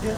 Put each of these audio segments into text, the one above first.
Tayo.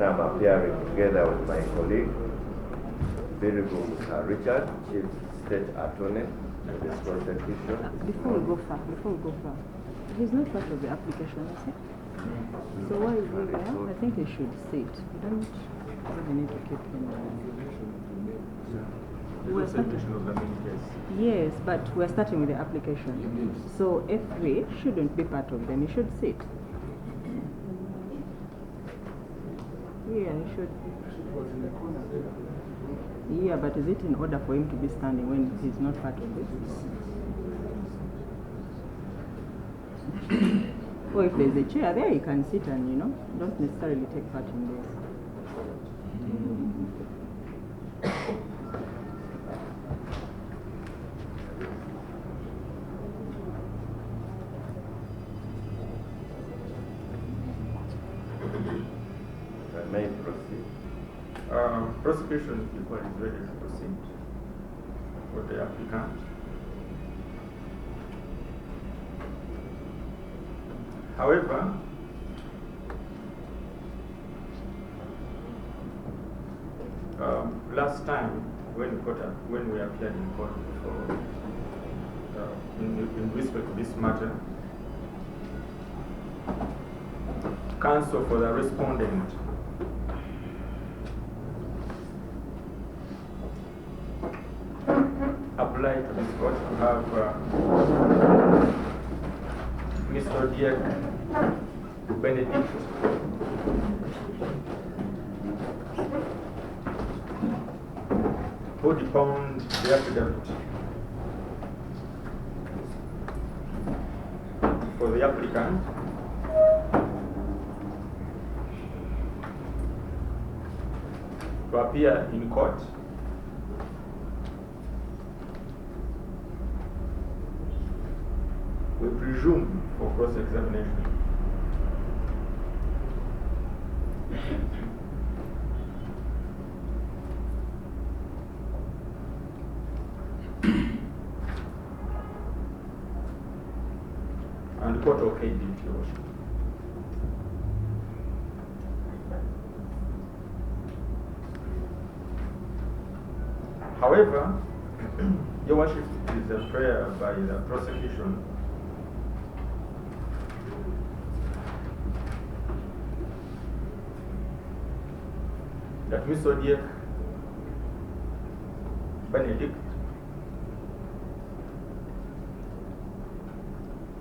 I'm appearing together with my colleague, Richard, Chief State Attorney for this prosecution. Before we go far, he's not part of the application, is he? So why is he there? I think he should sit. We don't really need to keep him. Yes, but we're starting with the application. So F3 shouldn't be part of them. He should sit. Yeah, he should. Yeah, but is it in order for him to be standing when he's not part of this? Or if there's a chair there, he can sit and, don't necessarily take part in this. May proceed. Prosecution people is ready to proceed for the applicant. However, last time when we appeared in court before, in respect to this matter, counsel for the respondent applied to this court to have Mr. Diek Benedict who deponed the affidavit for the applicant to appear in court we presume for cross-examination. And the court okayed it, Your Worship. However, Your Worship, it is a prayer by the prosecution that Mr. Diek Benedict,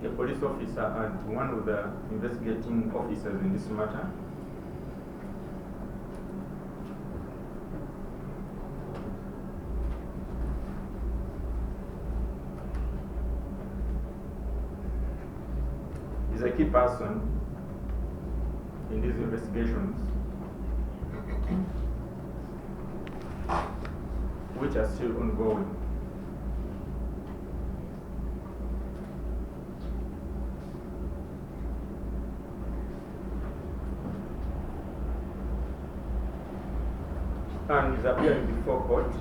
a police officer and one of the investigating officers in this matter, is a key person in these investigations, which are still ongoing. And is appearing before court,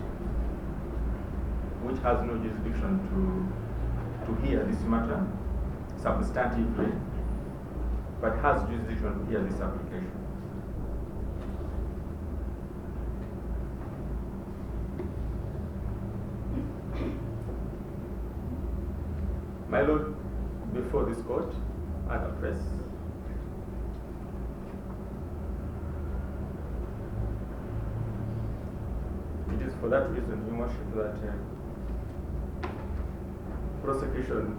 which has no jurisdiction to hear this matter substantively, but has jurisdiction to hear this application. My Lord, before this court, I address it is for that reason, Your Worship, that prosecution,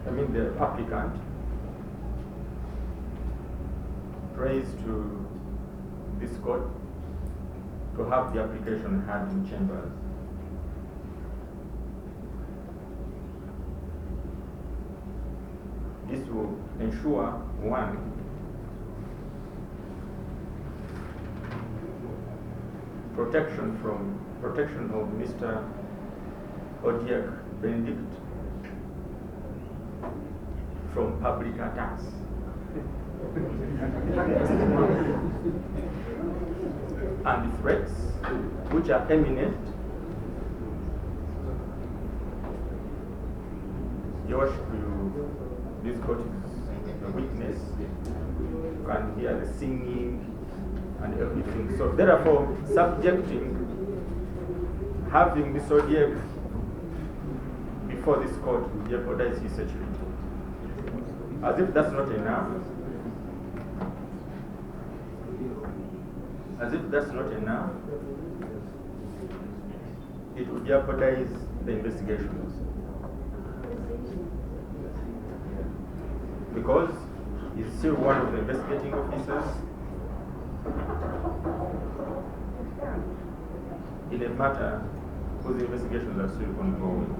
the applicant, prays to this court to have the application heard in chambers. This will ensure, one, protection of Mr. Diek Benedict from public attacks. And threats which are imminent. Your Worship, this court is a witness. You can hear the singing and everything. So therefore, having Mr. Diek before this court will jeopardize his security. As if that's not enough. It would jeopardize the investigations. Because he's still one of the investigating officers in a matter whose investigations are still ongoing.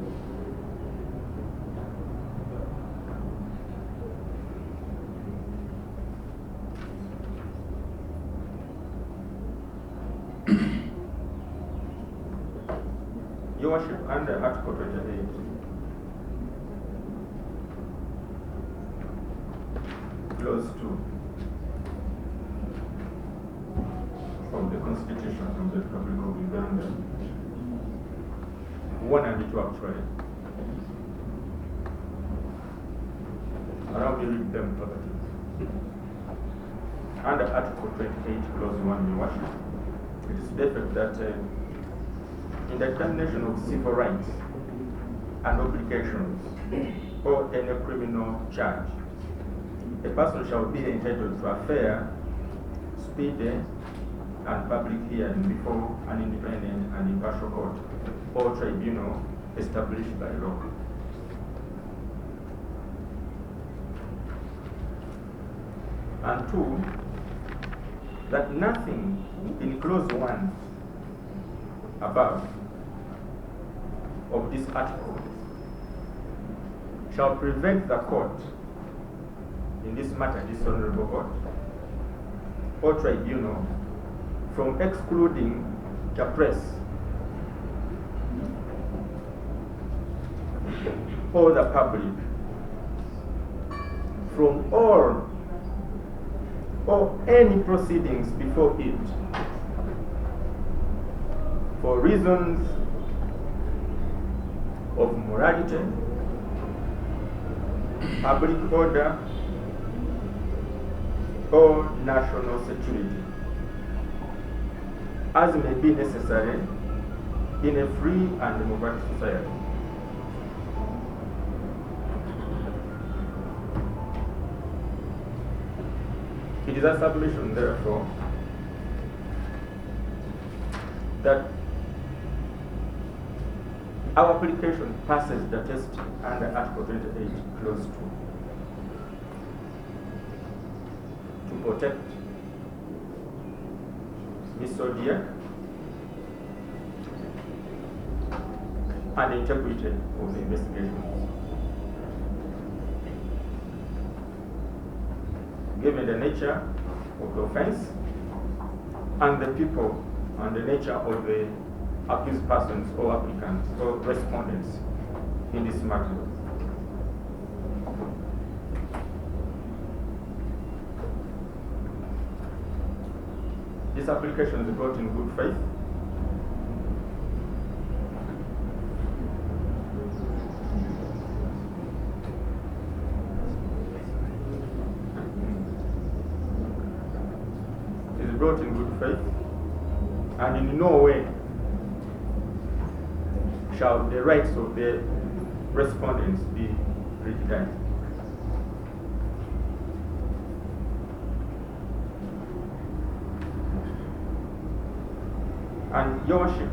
Your Worship, under Article 28, Clause 2 of the Constitution of the Republic of Uganda, 1 and 2 actually. Allow me to read them verbatim. Under Article 28, Clause 1, Your Worship, it is stated that in the examination of civil rights and obligations or any criminal charge, a person shall be entitled to a fair, speedy, and public hearing before an independent and impartial court or tribunal established by law. And 2, that nothing in Clause 1 above of this article shall prevent the court, in this matter, this honorable court, or tribunal, from excluding the press or the public from all or any proceedings before it for reasons of morality, public order, or national security, as may be necessary in a free and democratic society. It is a submission, therefore, that our application passes the test under Article 28, Clause 2, to protect Ms. Odiak and the integrity of the investigations. Given the nature of the offense and the people and the nature of the accused persons or applicants or respondents in this matter. This application is brought in good faith. It is brought in good faith, and in no way shall the rights of the respondents be prejudiced. And Your Worship,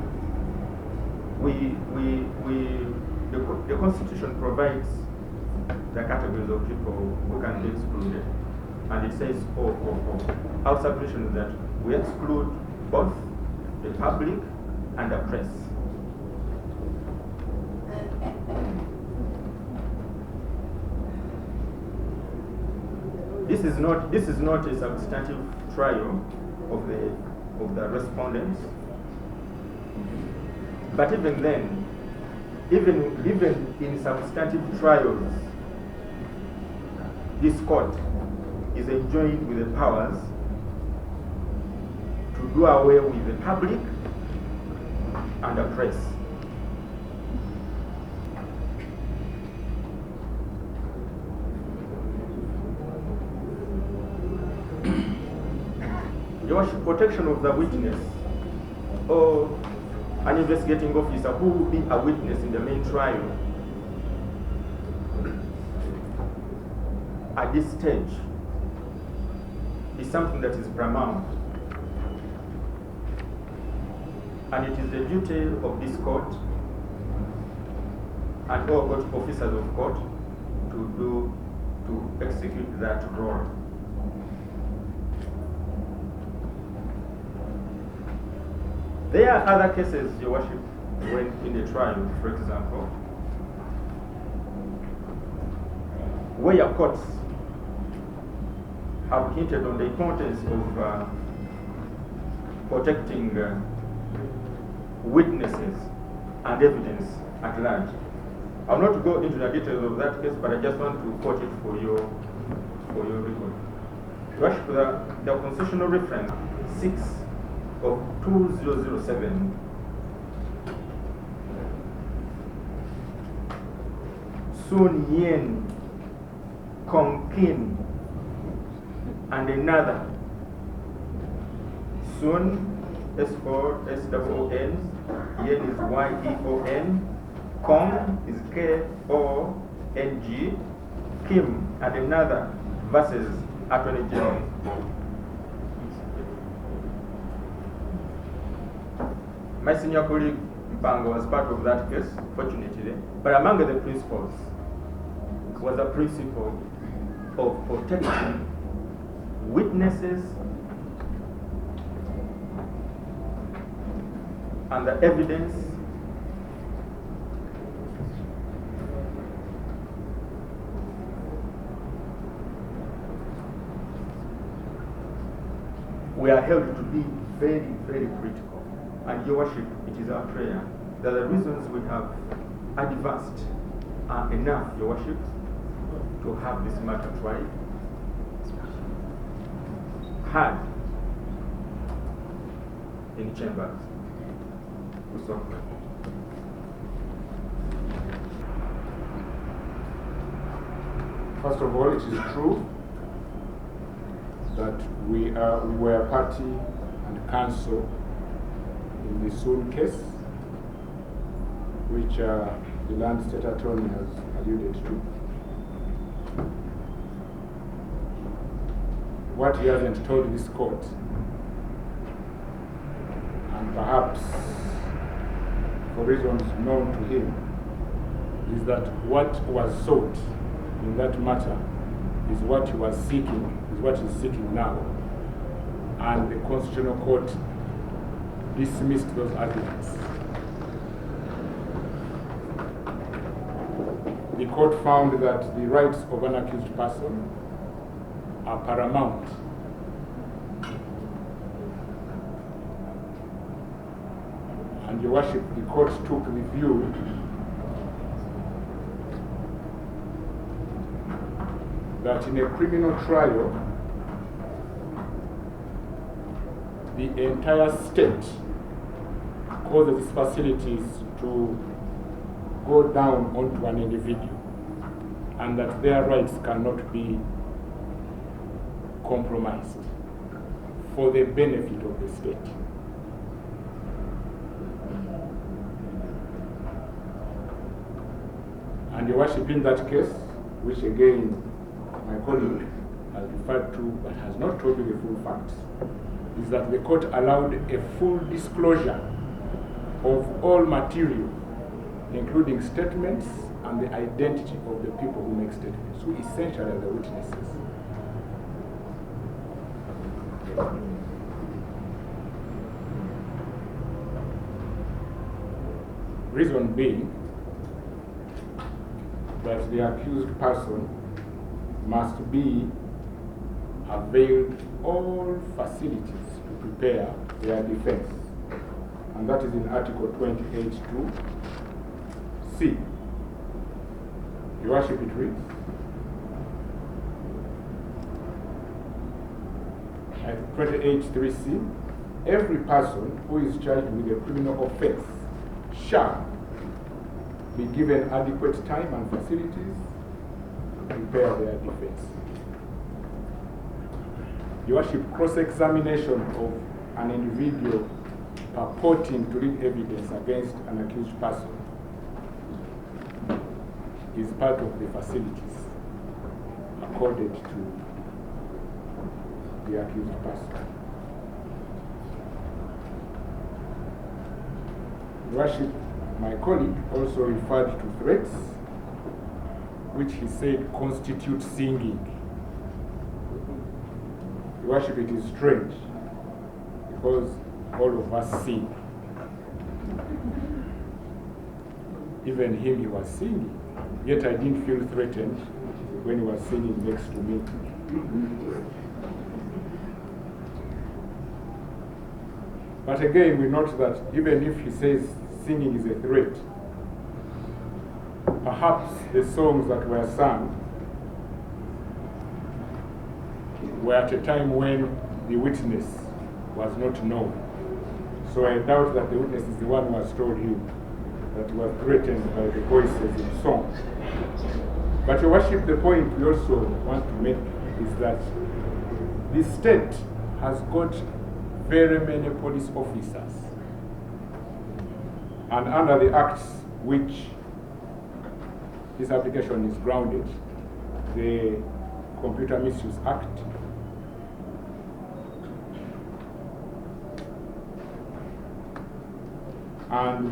the Constitution provides the categories of people who can be excluded, and it says, our submission is that we exclude both the public and the press. This is not a substantive trial of the respondents. But even then, even in substantive trials, this court is enjoined with the powers to do away with the public and the press. Your Worship, protection of the witness or an investigating officer who will be a witness in the main trial at this stage is something that is paramount. And it is the duty of this court and all court officers of court to execute that role. There are other cases, Your Worship, when in a trial, for example, where courts have hinted on the importance of protecting witnesses and evidence at large. I'll not go into the details of that case, but I just want to quote it for your record. Your Worship, the constitutional reference 6 of 2007 Sun Yen Kong Kin and another Sun S-O-S-O-N, Yen is Y-E-O-N, Kong is K-O-N-G, Kim and another versus Attorney General. My senior colleague Bang was part of that case, fortunately, but among the principles was a principle of protecting witnesses and the evidence we are held to be very, very critical. And Your Worship, it is our prayer that the reasons we have advanced are enough, Your Worship, to have this matter tried, heard in chambers. First of all, it is true that we were party and counsel in the Sun case, which the Land State Attorney has alluded to. What he hasn't told this court, and perhaps for reasons known to him, is that what was sought in that matter is what he was seeking, is what he's seeking now. And the Constitutional Court dismissed those arguments. The court found that the rights of an accused person are paramount. And Your Worship, the court took the view that in a criminal trial, the entire state causes facilities to go down onto an individual, and that their rights cannot be compromised for the benefit of the state. And Your Worship, in that case, which again my colleague has referred to but has not told you the full facts, is that the court allowed a full disclosure of all material, including statements and the identity of the people who make statements, who essentially are the witnesses. Reason being that the accused person must be availed all facilities to prepare their defense. And that is in Article 28(2) C. Your Worship, it reads, at 28(3)C, every person who is charged with a criminal offense shall be given adequate time and facilities to prepare their defense. Your Worship, cross-examination of an individual purporting to read evidence against an accused person is part of the facilities accorded to the accused person. Your Worship, my colleague also referred to threats, which he said constitute singing. Your Worship, it is strange because all of us sing. even him, he was singing. Yet I didn't feel threatened when he was singing next to me. But again, we note that even if he says singing is a threat, perhaps the songs that were sung were at a time when the witness was not known. So I doubt that the witness is the one who has told him that he was threatened by the voices in song. But Your Worship, the point we also want to make is that the state has got very many police officers. And under the acts which this application is grounded, the Computer Misuse Act, and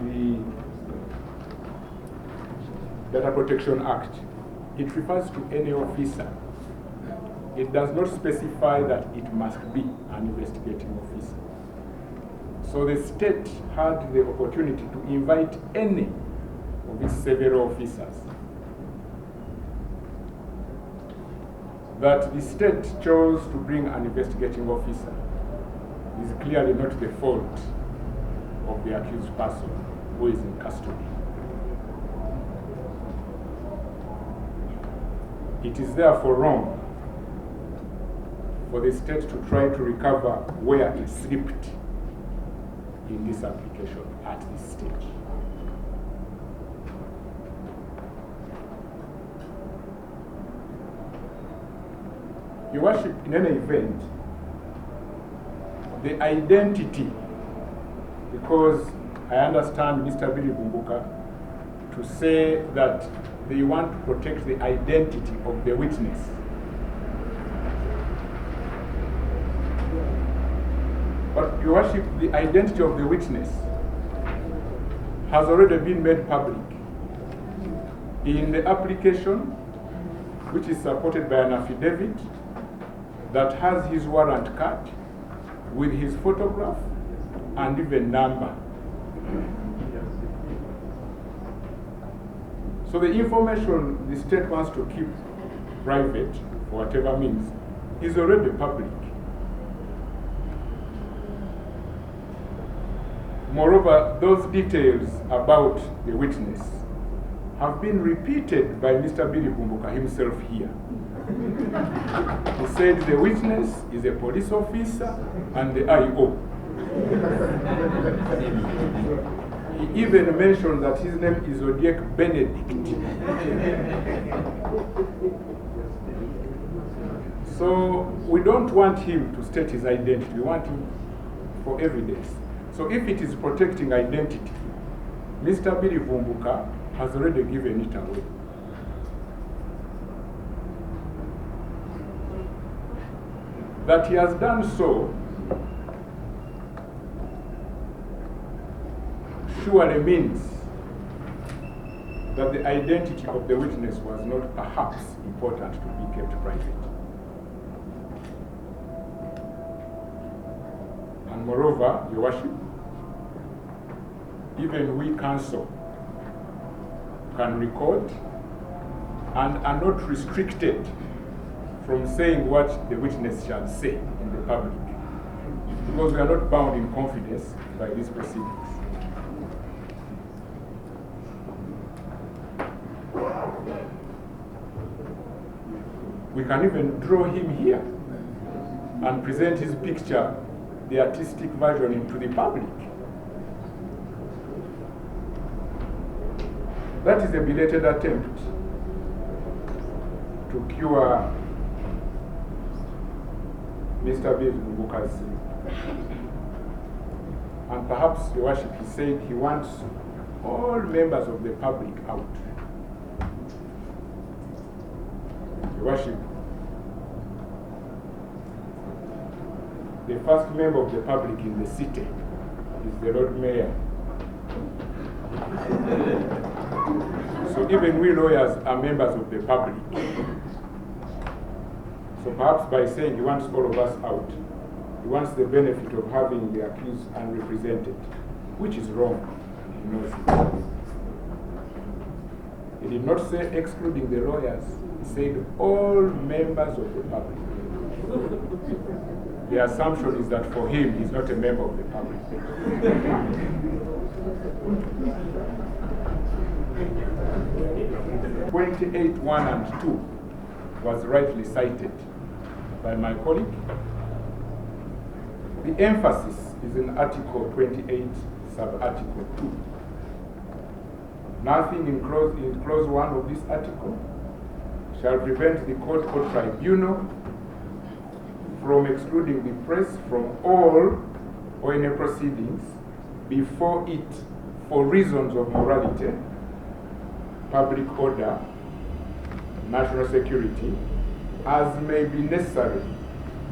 the Data Protection Act, it refers to any officer. It does not specify that it must be an investigating officer. So the state had the opportunity to invite any of its several officers. That the state chose to bring an investigating officer is clearly not the fault of the accused person who is in custody. It is therefore wrong for the state to try to recover where it slipped in this application at this stage. Your Worship, in any event, the identity, because I understand Mr. Billy Bumbuka to say that they want to protect the identity of the witness. But Your Worship, the identity of the witness has already been made public in the application, which is supported by an affidavit that has his warrant card with his photograph and even number. So the information the state wants to keep private, for whatever means, is already public. Moreover, those details about the witness have been repeated by Mr. Billy Bumbuka himself here. He said the witness is a police officer and the IO. He even mentioned that his name is Odiek Benedict. So we don't want him to state his identity. We want him for evidence. So if it is protecting identity, Mr. Billy Bumbuka has already given it away. That he has done so surely means that the identity of the witness was not perhaps important to be kept private. And moreover, Your Worship, even we counsel can record and are not restricted from saying what the witness shall say in the public, because we are not bound in confidence by these proceedings. We can even draw him here and present his picture, the artistic version, to the public. That is a belated attempt to cure Mr. Billy Bumbuka's sin. And perhaps, Your Worship, he said he wants all members of the public out. Your Worship, the first member of the public in the city is the Lord Mayor. So even we lawyers are members of the public. So perhaps by saying he wants all of us out, he wants the benefit of having the accused unrepresented, which is wrong. He knows it. He did not say excluding the lawyers. He said all members of the public. The assumption is that for him, he's not a member of the public. 28(1) and 2 was rightly cited by my colleague. The emphasis is in Article 28, sub-article 2. Nothing in clause 1 of this article shall prevent the court or tribunal from excluding the press from all or any proceedings before it for reasons of morality, public order, national security, as may be necessary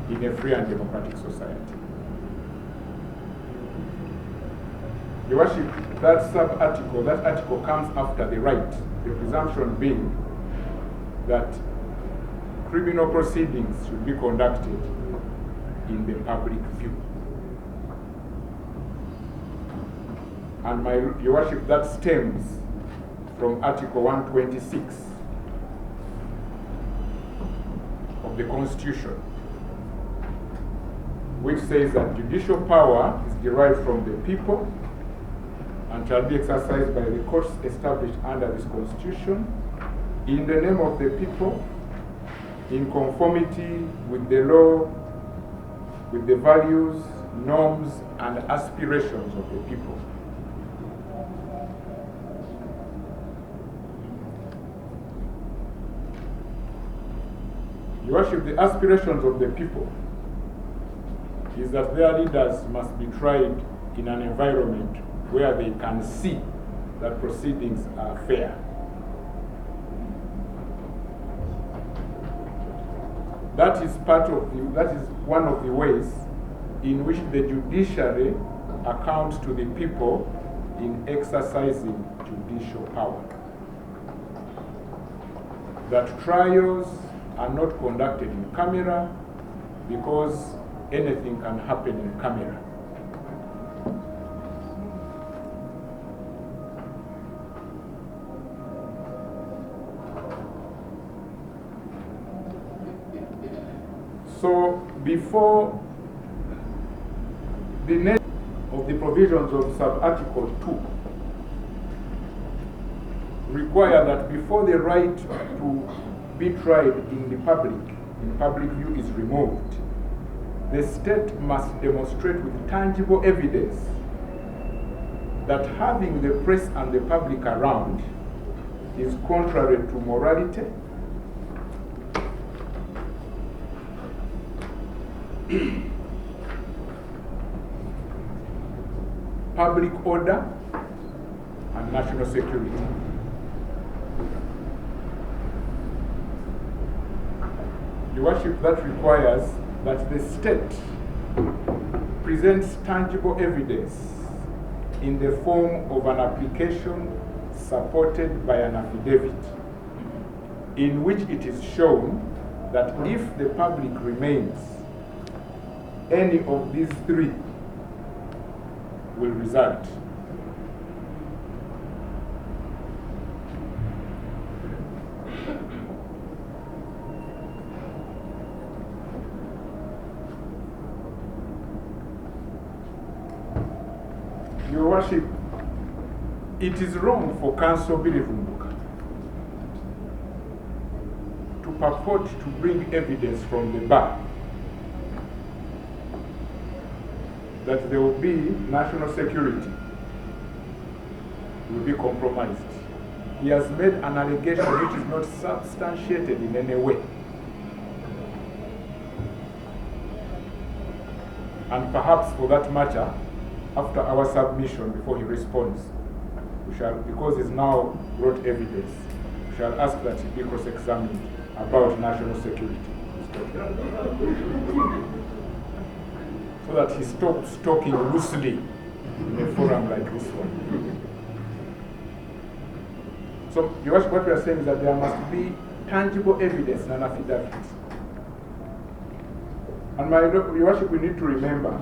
in a free and democratic society. Your Worship, that sub-article, that article comes after the right, the presumption being that criminal proceedings should be conducted in the public view. And Your Worship, that stems from Article 126 of the Constitution, which says that judicial power is derived from the people and shall be exercised by the courts established under this Constitution in the name of the people, in conformity with the law, with the values, norms, and aspirations of the people. Your Worship, the aspirations of the people is that their leaders must be tried in an environment where they can see that proceedings are fair. That is one of the ways in which the judiciary accounts to the people in exercising judicial power. That trials are not conducted in camera because anything can happen in camera. So before the next of the provisions of sub-article 2 require that before the right to be tried in public view is removed, the state must demonstrate with tangible evidence that having the press and the public around is contrary to morality, public order, and national security. Your Worship, that requires that the state presents tangible evidence in the form of an application supported by an affidavit, in which it is shown that if the public remains, any of these three will result. Your Worship, it is wrong for Counsel Bilivumbuka to purport to bring evidence from the bar that there will be national security will be compromised. He has made an allegation which is not substantiated in any way. And perhaps for that matter, after our submission, before he responds, we shall, because he's now brought evidence, we shall ask that he be cross-examined about national security. So that he stops talking loosely in a forum like this one. So what we are saying is that there must be tangible evidence and an affidavit. And Your Worship, we need to remember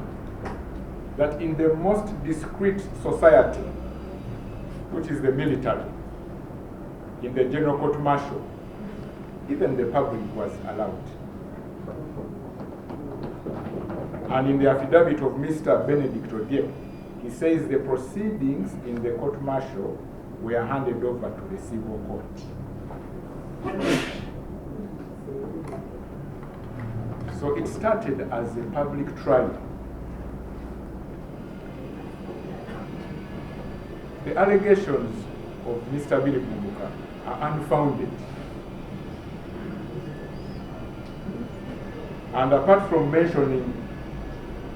that in the most discreet society, which is the military, in the general court martial, even the public was allowed. And in the affidavit of Mr. Benedict Odiek, he says the proceedings in the court martial were handed over to the civil court. So it started as a public trial. The allegations of Mr. Billy Kumbuka are unfounded. And apart from mentioning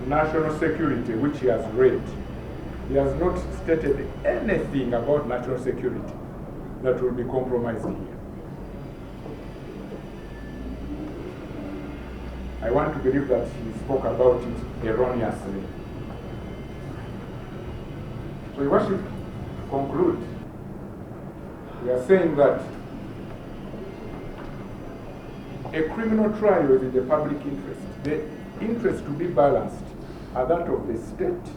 national security, which he has read, he has not stated anything about national security that will be compromised here. I want to believe that he spoke about it erroneously. So, Your Worship, to conclude, we are saying that a criminal trial is in the public interest. The interests to be balanced are that of the state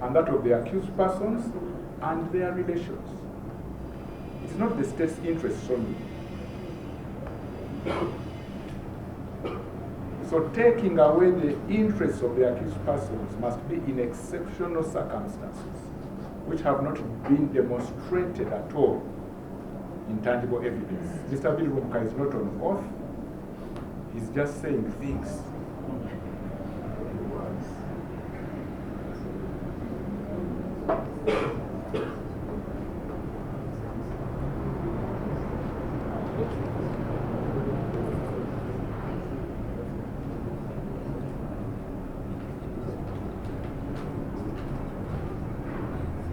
and that of the accused persons and their relations. It's not the state's interests only. So taking away the interests of the accused persons must be in exceptional circumstances, which have not been demonstrated at all in tangible evidence. Mr. Bill Rumka is not on oath. He's just saying things.